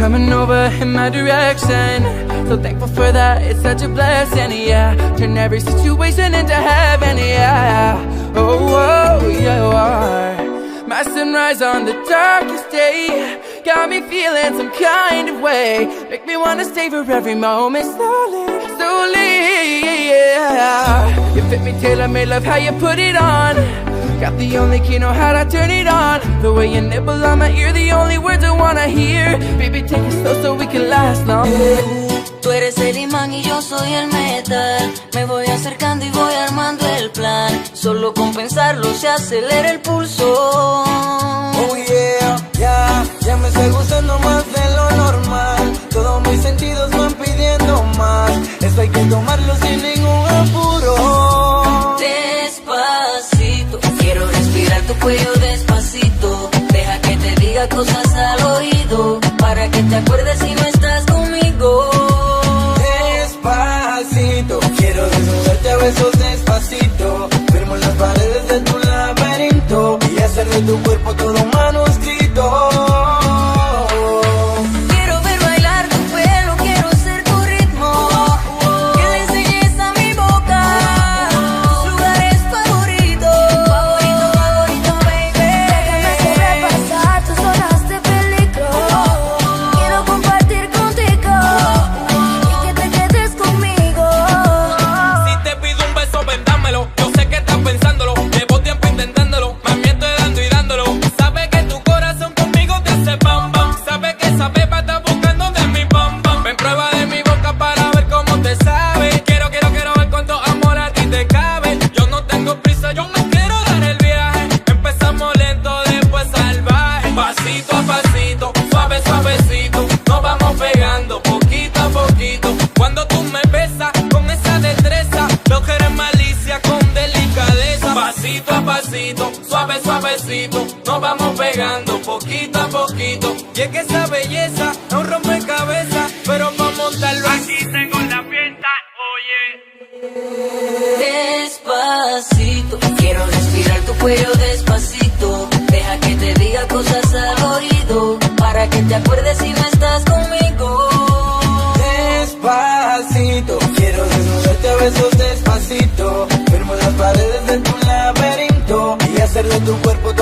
coming over in my direction. So thankful for that, it's such a blessing, yeah. Turn every situation into heaven, yeah. Oh, you are my sunrise on the darkest day. Got me feeling some kind of way. Make me wanna savor every moment slowly, yeah. You fit me, tailor-made, love how you put it on. Got the only key, know how to turn it on. The way you nibble on my ear, the only words I wanna hear. Baby, take it slow so we can last long. Tú eres el imán y yo soy el metal. Me voy acercando y voy armando el plan. Solo con pensarlo se acelera el pulso. Oh yeah, ya me estoy gustando más de lo normal. Todos mis sentidos van pidiendo más. Esto hay que tomarlo sin ningún apuro. Despacito, quiero respirar tu cuello despacito. Deja que te diga cosas al oído, para que te acuerdes si no estás conmigo. Despacito, quiero desnudarte a besos despacito. Firmo las paredes de tu laberinto y hacer de tu cuerpo todo un manuscrito. Quiero ver bailar tu pelo, quiero ser tu ritmo. Que le enseñes a mi boca tus lugares favoritos. Favorito, baby. Déjame sobrepasar tus zonas de peligro. Quiero compartir contigo y que te quedes conmigo. Si te pido un beso, ven, dámelo. Yo sé que estás pensándolo. Llevo tiempo intentándolo. Mami, estoy dando y dándolo. Sabes que tu corazón conmigo te hace bam bam. Sabes que esa beba está buscando de mi bam bam. Ven, prueba de mi boca para ver cómo te sabe. Quiero ver cuánto amor a ti te cabe. Yo no tengo prisa, yo me quiero dar el viaje. Empezamos lento, después salvaje. Pasito a pasito, suave, suavecito. Nos vamos pegando poquito a poquito. Cuando tú me besas con esa destreza, veo que eres malicia con delicadeza. Pasito a pasito, suave, suavecito. Nos vamos pegando poquito a poquito. Y es que esa belleza es un rompecabezas, pero para montarlo aquí tengo la fiesta, oye. Despacito, quiero respirar tu cuello despacito. Deja que te diga cosas al oído, para que te acuerdes si no estás conmigo. Despacito, quiero desnudarte a besos despacito. Firmo las paredes de tu laberinto y hacer de tu cuerpo